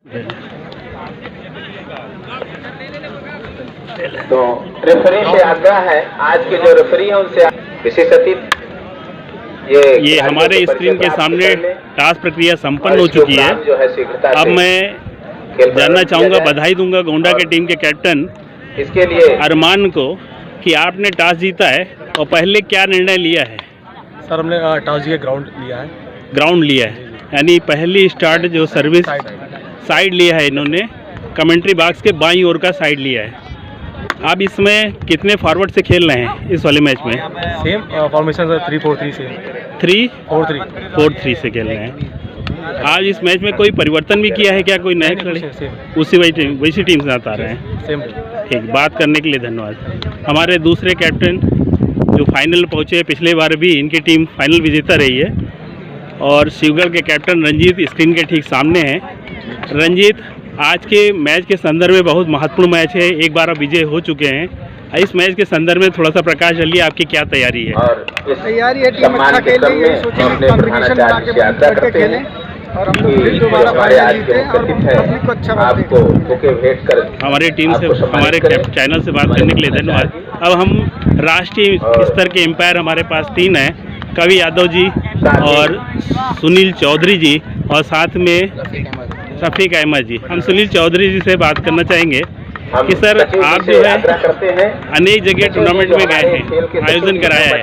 तो रेफरी से आग्रह है, आज के जो रेफरी हैं उनसे विशेष अतिथि ये हमारे स्क्रीन के सामने टास्क प्रक्रिया संपन्न हो चुकी है। अब मैं जानना चाहूँगा, बधाई दूंगा गोंडा के टीम के कैप्टन इसके लिए अरमान को कि आपने टॉस जीता है और पहले क्या निर्णय लिया है? सर हमने टॉस जीत के ग्राउंड लिया है, यानी पहली स्टार्ट जो सर्विस साइड लिया है इन्होंने, कमेंट्री बॉक्स के बाईं ओर का साइड लिया है। आप इसमें कितने फॉरवर्ड से खेल रहे हैं इस वाले मैच में? सेम फॉर्मेशन 3-4-3 से 3-4-3 से खेल रहे हैं। आज इस मैच में कोई परिवर्तन भी किया है क्या? कोई नए खिलाड़ी वैसी टीम से आ रहे हैं? सेम। ठीक, बात करने के लिए धन्यवाद। हमारे दूसरे कैप्टन जो फाइनल पहुंचे, पिछले बार भी इनकी टीम फाइनल विजेता रही है, और शिवगढ़ के कैप्टन रंजीत स्क्रीन के ठीक सामने हैं। रंजीत, आज के मैच के संदर्भ में बहुत महत्वपूर्ण मैच है, एक बार आप विजय हो चुके हैं। इस मैच के संदर्भ में थोड़ा सा प्रकाश डालिए, आपकी क्या तैयारी है? तैयारी है, टीम अच्छा खेले, ये सोचेंगे कॉम्बिनेशन बना के बैठ के खेलें और हम लोग फिर दोबारा फाइनल जीते और पब्लिक को अच्छा बात। हमारी टीम से, हमारे चैनल से बात करने के लिए धन्यवाद। अब हम राष्ट्रीय स्तर के एम्पायर हमारे पास 3 हैं, कवि यादव जी और सुनील चौधरी जी, और साथ में शफीक अहमद जी। हम सुनील चौधरी जी से बात करना चाहेंगे कि सर, आप जो है अनेक जगह टूर्नामेंट में गए हैं, आयोजन कराया है,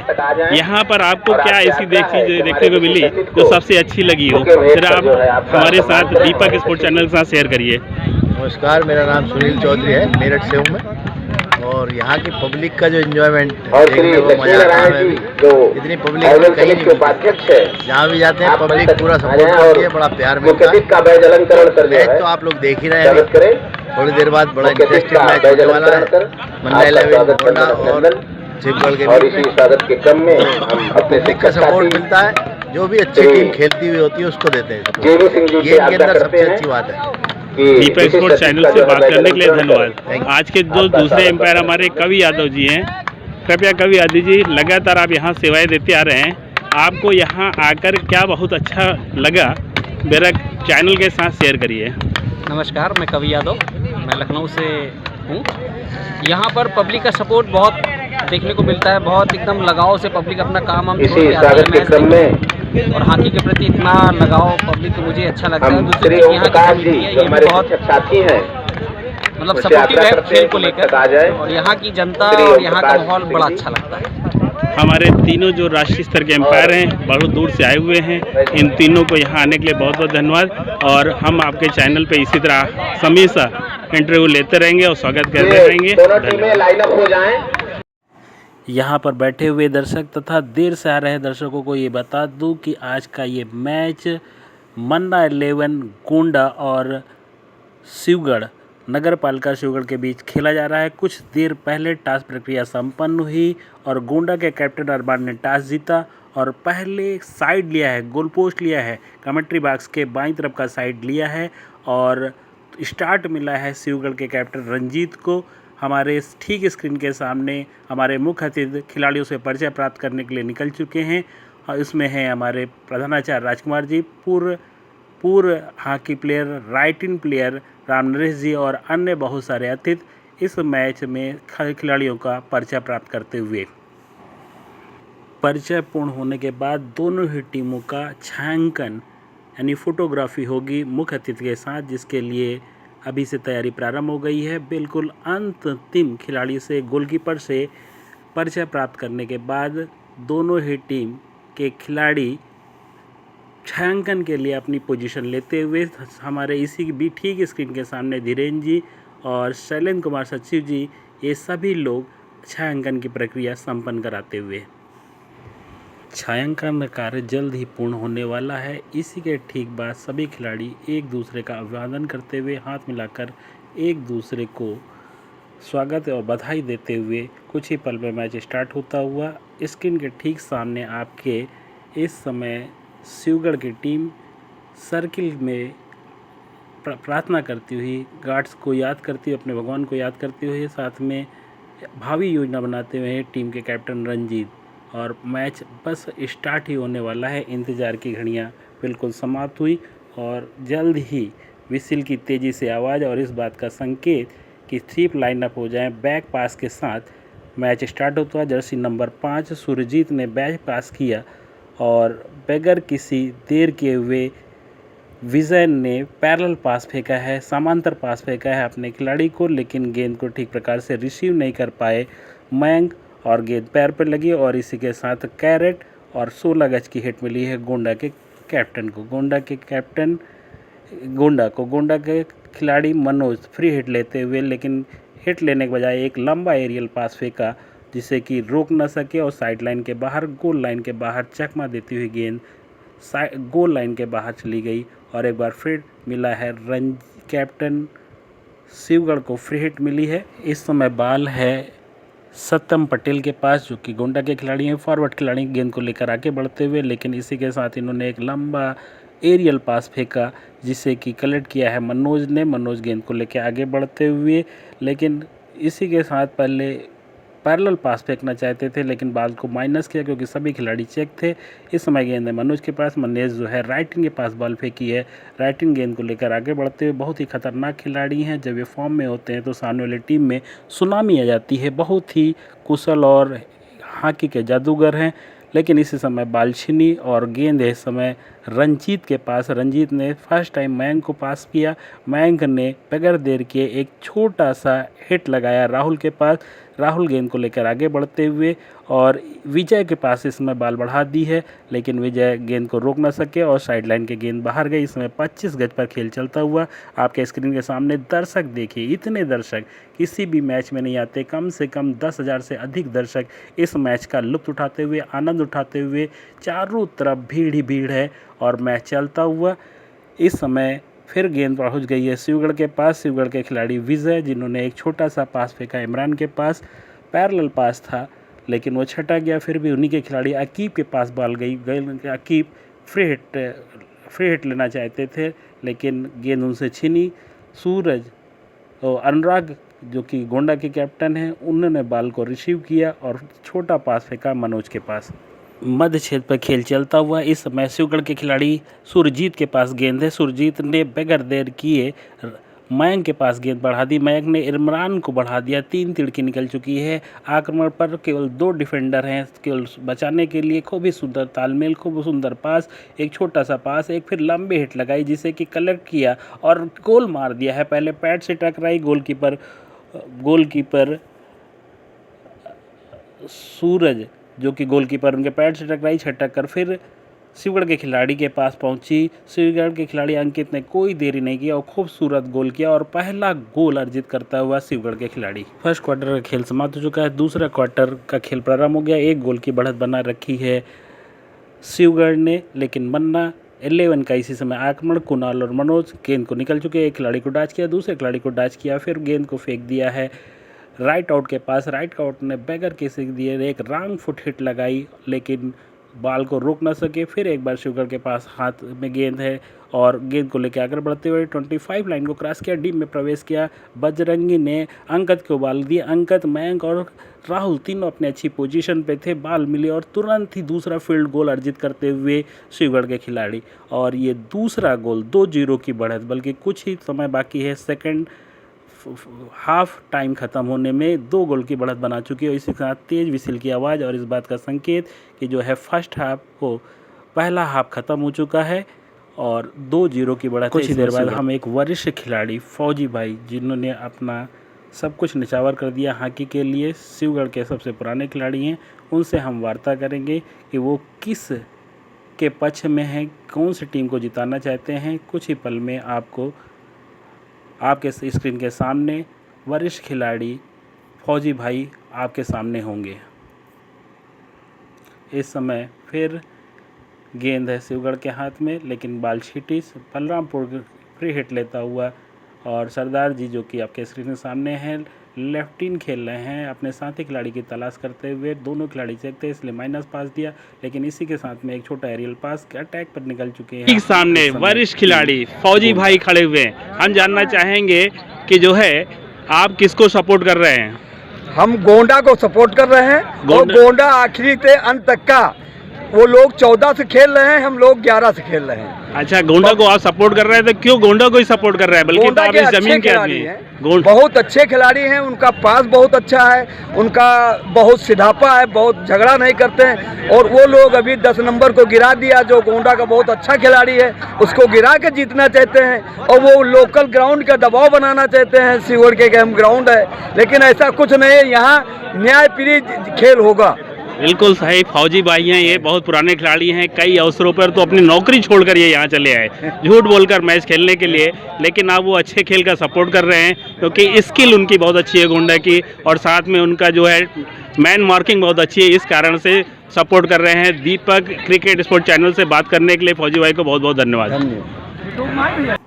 यहाँ पर आपको क्या ऐसी चीज़ देखने को मिली जो सबसे अच्छी लगी हो? फिर आप हमारे साथ दीपक स्पोर्ट्स चैनल के साथ शेयर करिए। नमस्कार, मेरा नाम सुनील चौधरी है, मेरठ से हूँ मैं। और यहाँ की पब्लिक का जो एंजॉयमेंट देखने को मजा आता है, इतनी पब्लिक कहीं नहीं मिलती। जहाँ भी जाते हैं पब्लिक पूरा सपोर्ट करती है, बड़ा प्यार मिलता है। मैच तो आप लोग देख ही रहे हैं, थोड़ी देर बाद बड़ा इंटरेस्टिंग मैच होने वाला है। मंडा 11 गोंडा और शिवगढ़ के बीच में पब्लिक का सपोर्ट मिलता है। जो भी अच्छी टीम खेलती हुई होती है उसको देते हैं, ये इनके अंदर सबसे अच्छी बात है। दीपक स्पोर्ट्स चैनल से बात करने के लिए धन्यवाद। आज के जो दूसरे एम्पायर हमारे कवि यादव जी हैं, कृपया कवि यादव जी, लगातार आप यहाँ सेवाएं देते आ रहे हैं, आपको यहाँ आकर क्या बहुत अच्छा लगा, मेरा चैनल के साथ शेयर करिए। नमस्कार, मैं कवि यादव, मैं लखनऊ से हूँ। यहाँ पर पब्लिक का सपोर्ट बहुत देखने को मिलता है, बहुत एकदम लगाव से पब्लिक अपना काम हम छोड़ के आती है मैच देखने, और हॉकी के प्रति इतना लगाव पब्लिक को मुझे अच्छा लगता है। दूसरी चीज़ यहाँ की कम्युनिटी है, ये भी बहुत साथी हैं, मतलब सपोर्टिव है खेल को लेकर, और यहाँ की जनता और यहाँ का माहौल बड़ा अच्छा लगता है। हमारे तीनों जो राष्ट्रीय स्तर के एम्पायर हैं, बहुत दूर से आए हुए हैं, इन तीनों को यहाँ आने के लिए बहुत बहुत धन्यवाद। और हम आपके चैनल पे इसी तरह हमेशा इंटरव्यू लेते रहेंगे और स्वागत करते रहेंगे। यहाँ पर बैठे हुए दर्शक तथा देर से आ रहे दर्शकों को ये बता दूं कि आज का ये मैच मंडा 11 गोंडा और शिवगढ़ नगर पालिका शिवगढ़ के बीच खेला जा रहा है। कुछ देर पहले टॉस प्रक्रिया संपन्न हुई और गोंडा के कैप्टन अरमान ने टॉस जीता और पहले साइड लिया है, गोल पोस्ट लिया है, कमेंट्री बॉक्स के बाईं तरफ का साइड लिया है, और स्टार्ट मिला है शिवगढ़ के कैप्टन रंजीत को। हमारे ठीक स्क्रीन के सामने हमारे मुख्य अतिथि खिलाड़ियों से परिचय प्राप्त करने के लिए निकल चुके हैं, और इसमें हैं हमारे प्रधानाचार्य राजकुमार जी, पूर्व हॉकी प्लेयर, राइट इन प्लेयर राम नरेश जी, और अन्य बहुत सारे अतिथि इस मैच में खिलाड़ियों का परिचय प्राप्त करते हुए। परिचय पूर्ण होने के बाद दोनों ही टीमों का छायांकन यानी फोटोग्राफी होगी मुख्य अतिथि के साथ, जिसके लिए अभी से तैयारी प्रारंभ हो गई है। बिल्कुल अंतिम खिलाड़ी से, गोलकीपर से परिचय प्राप्त करने के बाद दोनों ही टीम के खिलाड़ी छायांकन के लिए अपनी पोजीशन लेते हुए हमारे इसी भी ठीक स्क्रीन के सामने धीरेन्द्र जी और शैलेंद्र कुमार सचिव जी, ये सभी लोग छायांकन की प्रक्रिया संपन्न कराते हुए। छायांकन कार्य जल्द ही पूर्ण होने वाला है। इसी के ठीक बाद सभी खिलाड़ी एक दूसरे का अभिवादन करते हुए, हाथ मिलाकर एक दूसरे को स्वागत और बधाई देते हुए कुछ ही पल में मैच स्टार्ट होता हुआ। स्क्रीन के ठीक सामने आपके इस समय शिवगढ़ की टीम सर्किल में प्रार्थना करती हुई, गार्ड्स को याद करती हुई, अपने भगवान को याद करते हुए, साथ में भावी योजना बनाते हुए टीम के कैप्टन रंजीत, और मैच बस स्टार्ट ही होने वाला है। इंतज़ार की घड़ियां बिल्कुल समाप्त हुई और जल्द ही विसिल की तेज़ी से आवाज़ और इस बात का संकेत कि स्वीप लाइनअप हो जाए। बैक पास के साथ मैच स्टार्ट होता है। जर्सी नंबर 5 सुरजीत ने बैक पास किया और बगैर किसी देर किए हुए विजय ने पैरेलल पास फेंका है, समांतर पास फेंका है अपने खिलाड़ी को, लेकिन गेंद को ठीक प्रकार से रिसीव नहीं कर पाए मयंक और गेंद पैर पर लगी और इसी के साथ कैरेट और 16 गज की हिट मिली है गोंडा के कैप्टन को। गोंडा के खिलाड़ी मनोज फ्री हिट लेते हुए, लेकिन हिट लेने के बजाय एक लंबा एरियल पास फेंका जिसे कि रोक न सके और साइड लाइन के बाहर, गोल लाइन के बाहर चकमा देती हुई गेंद गोल लाइन के बाहर चली गई और एक बार फिर मिला है कैप्टन शिवगढ़ को फ्री हिट मिली है। इस समय बाल है सत्यम पटेल के पास जो कि गोंडा के खिलाड़ी हैं, फॉरवर्ड खिलाड़ी गेंद को लेकर आगे बढ़ते हुए, लेकिन इसी के साथ इन्होंने एक लंबा एरियल पास फेंका जिसे कि कलेक्ट किया है मनोज ने। मनोज गेंद को लेकर आगे बढ़ते हुए, लेकिन इसी के साथ पहले पैरेलल पास फेंकना चाहते थे लेकिन बाल को माइनस किया क्योंकि सभी खिलाड़ी चेक थे। इस समय गेंद है मनोज के पास। मनोज जो है राइट के पास बॉल फेंकी है। राइट गेंद को लेकर आगे बढ़ते हुए, बहुत ही खतरनाक खिलाड़ी हैं। जब ये फॉर्म में होते हैं तो सामने वाली टीम में सुनामी आ जाती है। बहुत ही कुशल और हॉकी के जादूगर हैं, लेकिन इसी समय बाल छिनी और गेंद है इस समय रंजीत के पास। रंजीत ने फर्स्ट टाइम मयंक को पास किया। मयंक ने बगैर देर किए एक छोटा सा हिट लगाया राहुल के पास। राहुल गेंद को लेकर आगे बढ़ते हुए और विजय के पास इस समय बाल बढ़ा दी है, लेकिन विजय गेंद को रोक ना सके और साइड लाइन के गेंद बाहर गई। इसमें 25 गज पर खेल चलता हुआ आपके स्क्रीन के सामने दर्शक देखिए, इतने दर्शक किसी भी मैच में नहीं आते। कम से कम 10,000 से अधिक दर्शक इस मैच का लुत्फ उठाते हुए, आनंद उठाते हुए, चारों तरफ भीड़ ही भीड़ है और मैच चलता हुआ। इस समय फिर गेंद पहुंच गई है शिवगढ़ के पास। शिवगढ़ के खिलाड़ी विजय, जिन्होंने एक छोटा सा पास फेंका इमरान के पास, पैरेलल पास था लेकिन वो छटा गया। फिर भी उन्हीं के खिलाड़ी अकीब के पास बॉल गई। अकीब फ्री हिट लेना चाहते थे लेकिन गेंद उनसे छिनी। सूरज और अनुराग जो कि गोंडा के कैप्टन हैं, उन्होंने बॉल को रिसीव किया और छोटा पास फेंका मनोज के पास। मध्य क्षेत्र पर खेल चलता हुआ इस समय शिवगढ़ के खिलाड़ी सुरजीत के पास गेंद है। सुरजीत ने बगैर देर किए मयंक के पास गेंद बढ़ा दी। मयंक ने इमरान को बढ़ा दिया। 3 तिड़की निकल चुकी है। आक्रमण पर केवल 2 डिफेंडर हैं केवल बचाने के लिए। खूब ही सुंदर तालमेल, खूब सुंदर पास, एक छोटा सा पास, एक फिर लंबी हिट लगाई जिसे कि कलेक्ट किया और गोल मार दिया है। पहले पैड से टकराई, गोलकीपर सूरज जो कि गोलकीपर उनके पैड से टकराई, छटक कर फिर शिवगढ़ के खिलाड़ी के पास पहुंची। शिवगढ़ के खिलाड़ी अंकित ने कोई देरी नहीं किया और खूबसूरत गोल किया और पहला गोल अर्जित करता हुआ शिवगढ़ के खिलाड़ी। फर्स्ट क्वार्टर का खेल समाप्त हो चुका है। दूसरा क्वार्टर का खेल प्रारंभ हो गया। 1 गोल की बढ़त बना रखी है शिवगढ़ ने, लेकिन मन्ना 11 का इसी समय आक्रमण। कुणाल और मनोज गेंद को निकल चुके। एक खिलाड़ी को डैच किया, दूसरे खिलाड़ी को डैच किया, फिर गेंद को फेंक दिया है राइट आउट के पास। राइट आउट ने बैगर के से दिए, एक रॉन्ग फुट हिट लगाई लेकिन बॉल को रोक ना सके। फिर एक बार शिवगढ़ के पास हाथ में गेंद है और गेंद को लेकर आगे बढ़ते हुए 25 लाइन को क्रॉस किया, डीप में प्रवेश किया। बजरंगी ने अंकित को बॉल दी। अंकित, मयंक और राहुल तीनों अपने अच्छी पोजीशन पे थे। बॉल मिली और तुरंत ही दूसरा फील्ड गोल अर्जित करते हुए शिवगढ़ के खिलाड़ी, और ये दूसरा गोल 2-0 की बढ़त, बल्कि कुछ ही समय बाकी है सेकंड हाफ टाइम ख़त्म होने में 2 गोल की बढ़त बना चुकी है। इसी के साथ तेज़ विसिल की आवाज़ और इस बात का संकेत कि जो है फर्स्ट हाफ को पहला हाफ ख़त्म हो चुका है और 2-0 की बढ़त। कुछ ही देर बाद हम एक वरिष्ठ खिलाड़ी फौजी भाई, जिन्होंने अपना सब कुछ निछावर कर दिया हॉकी के लिए, शिवगढ़ के सबसे पुराने खिलाड़ी हैं, उनसे हम वार्ता करेंगे कि वो किस के पक्ष में हैं, कौन सी टीम को जिताना चाहते हैं। कुछ ही पल में आपको आपके स्क्रीन के सामने वरिष्ठ खिलाड़ी फौजी भाई आपके सामने होंगे। इस समय फिर गेंद है शिवगढ़ के हाथ में, लेकिन बाल छिटी बलरामपुर फ्री हिट लेता हुआ, और सरदार जी जो कि आपके स्क्रीन के सामने हैं लेफ्ट इन खेल रहे हैं, अपने साथी खिलाड़ी की तलाश करते हुए। दोनों खिलाड़ी चेक थे इसलिए माइनस पास दिया, लेकिन इसी के साथ में एक छोटा एरियल पास अटैक पर निकल चुके हैं। सामने वरिष्ठ खिलाड़ी फौजी भाई खड़े हुए हैं। हम जानना चाहेंगे कि जो है आप किसको सपोर्ट कर रहे हैं? हम गोंडा को सपोर्ट कर रहे हैं और गोंडा आखिरी से अंत तक का, वो लोग 14 से खेल रहे हैं, हम लोग 11 से खेल रहे हैं। अच्छा, गोंडा को आप सपोर्ट कर रहे हैं तो क्यों गोंडा को ही सपोर्ट कर रहे हैं, बल्कि तो आप इस जमीन के आदमी हैं। बहुत अच्छे खिलाड़ी हैं, उनका पास बहुत अच्छा है, उनका बहुत सिधापा है, बहुत झगड़ा नहीं करते हैं। और वो लोग अभी 10 नंबर को गिरा दिया, जो गोंडा का बहुत अच्छा खिलाड़ी है, उसको गिरा के जीतना चाहते हैं। और वो लोकल ग्राउंड का दबाव बनाना चाहते हैं, सीवर के अहम ग्राउंड है, लेकिन ऐसा कुछ नहीं है। यहाँ न्यायप्रिय खेल होगा। बिल्कुल सही, फौजी भाई हैं ये, बहुत पुराने खिलाड़ी हैं, कई अवसरों पर तो अपनी नौकरी छोड़कर ये यहाँ चले आए झूठ बोलकर मैच खेलने के लिए, लेकिन अब वो अच्छे खेल का सपोर्ट कर रहे हैं क्योंकि स्किल उनकी बहुत अच्छी है गोंडा की, और साथ में उनका जो है मैन मार्किंग बहुत अच्छी है, इस कारण से सपोर्ट कर रहे हैं। दीपक क्रिकेट स्पोर्ट चैनल से बात करने के लिए फौजी भाई को बहुत बहुत धन्यवाद।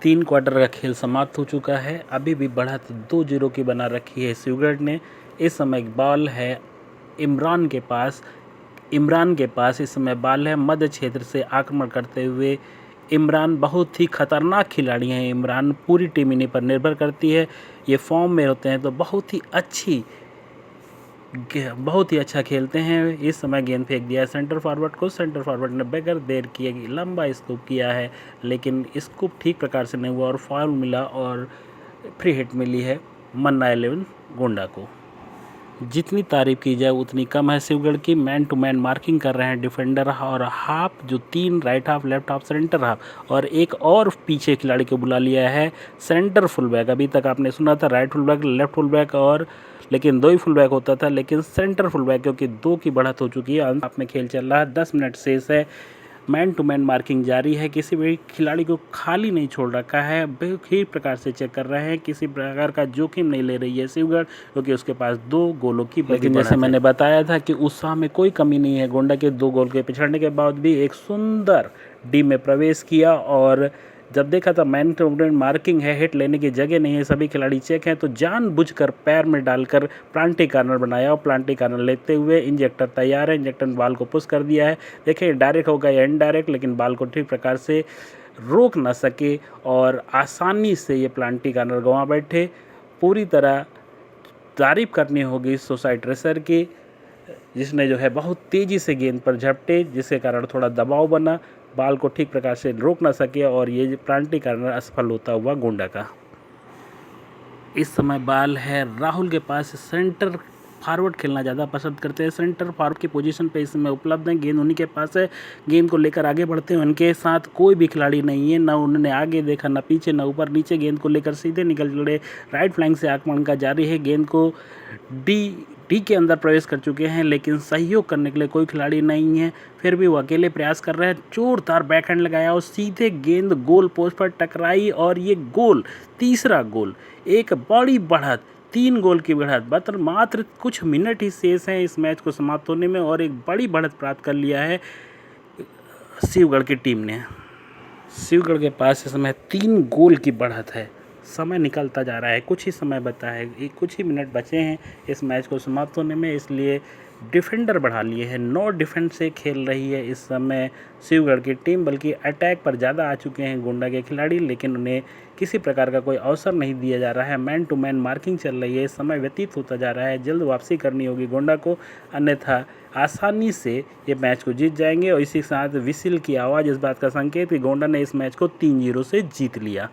3 क्वार्टर का खेल समाप्त हो चुका है, अभी भी बढ़त 2-0 की बना रखी है शिवगढ़ ने। इस समय बॉल है इमरान के पास इस समय बॉल है मध्य क्षेत्र से आक्रमण करते हुए इमरान। बहुत ही खतरनाक खिलाड़ी हैं इमरान, पूरी टीम इन्हीं पर निर्भर करती है। ये फॉर्म में होते हैं तो बहुत ही अच्छा खेलते हैं। इस समय गेंद फेंक दिया है सेंटर फॉरवर्ड को, सेंटर फॉरवर्ड ने बगैर देर किए लंबा स्कूप किया है, लेकिन स्कूप ठीक प्रकार से नहीं हुआ और फाउल मिला और फ्री हिट मिली है मन्ना 11 गोंडा को। जितनी तारीफ की जाए उतनी कम है शिवगढ़ की। मैन टू मैन मार्किंग कर रहे हैं डिफेंडर और हाफ, जो 3 right half, left half, centre half, और एक और पीछे खिलाड़ी को बुला लिया है सेंटर फुल बैक। अभी तक आपने सुना था right full back, left full back, और लेकिन 2 ही फुल बैक होता था, लेकिन सेंटर फुल बैक क्योंकि 2 की बढ़त हो चुकी है। अंत में खेल चल रहा है, 10 मिनट शेष है, मैन टू मैन मार्किंग जारी है। किसी भी खिलाड़ी को खाली नहीं छोड़ रखा है, बेखी प्रकार से चेक कर रहे हैं, किसी प्रकार का जोखिम नहीं ले रही है शिवगढ़ क्योंकि उसके पास 2 गोलों की। लेकिन जैसे मैंने बताया था कि उत्साह में कोई कमी नहीं है। गोंडा के 2 गोल के पिछड़ने के बाद भी एक सुंदर डी में प्रवेश किया, और जब देखा था मैन टू मैन मार्किंग है, हिट लेने की जगह नहीं है, सभी खिलाड़ी चेक हैं, तो जानबूझकर पैर में डालकर प्लांटी कार्नर बनाया और प्लांटी कार्नर लेते हुए इंजेक्टर तैयार है। इंजेक्टर ने बॉल को पुश कर दिया है। देखिए डायरेक्ट होगा या इनडायरेक्ट, लेकिन बॉल को ठीक प्रकार से रोक ना सके और आसानी से ये प्लांटी कार्नर गंवा बैठे। पूरी तरह तारीफ करनी होगी सुसाइड रेसर की, जिसने जो है बहुत तेज़ी से गेंद पर झपटे, जिसके कारण थोड़ा दबाव बना, बॉल को ठीक प्रकार से रोक ना सके और ये प्लांटी कार्नर असफल होता हुआ गोंडा का। इस समय बॉल है राहुल के पास, सेंटर फॉरवर्ड खेलना ज़्यादा पसंद करते हैं, सेंटर फॉरवर्ड की पोजीशन पे इस समय उपलब्ध है, गेंद उन्हीं के पास है, गेंद को लेकर आगे बढ़ते हैं। उनके साथ कोई भी खिलाड़ी नहीं है, ना उन्होंने आगे देखा, ना पीछे, ना ऊपर नीचे, गेंद को लेकर सीधे निकल चले। राइट फ्लैंक से आक्रमण का जारी है, गेंद को डी के अंदर प्रवेश कर चुके हैं, लेकिन सहयोग करने के लिए कोई खिलाड़ी नहीं है। फिर भी वो अकेले प्रयास कर रहे हैं, जोरदार बैकहैंड लगाया और सीधे गेंद गोल पोस्ट पर टकराई और ये गोल, तीसरा गोल। एक बड़ी बढ़त, 3 गोल की बढ़त, मात्र कुछ मिनट ही शेष हैं इस मैच को समाप्त होने में, और एक बड़ी बढ़त प्राप्त कर लिया है शिवगढ़ की टीम ने। शिवगढ़ के पास इस समय 3 गोल की बढ़त है। समय निकलता जा रहा है, कुछ ही समय बचा है, कुछ ही मिनट बचे हैं इस मैच को समाप्त होने में, इसलिए डिफेंडर बढ़ा लिए हैं। 9 डिफेंस से खेल रही है इस समय शिवगढ़ की टीम, बल्कि अटैक पर ज़्यादा आ चुके हैं गोंडा के खिलाड़ी, लेकिन उन्हें किसी प्रकार का कोई अवसर नहीं दिया जा रहा है। मैन टू मैन मार्किंग चल रही है, समय व्यतीत होता जा रहा है, जल्द वापसी करनी होगी गोंडा को, अन्यथा आसानी से ये मैच को जीत जाएंगे। और इसी के साथ विसिल की आवाज़ इस बात का संकेत कि गोंडा ने इस मैच को 3-0 से जीत लिया।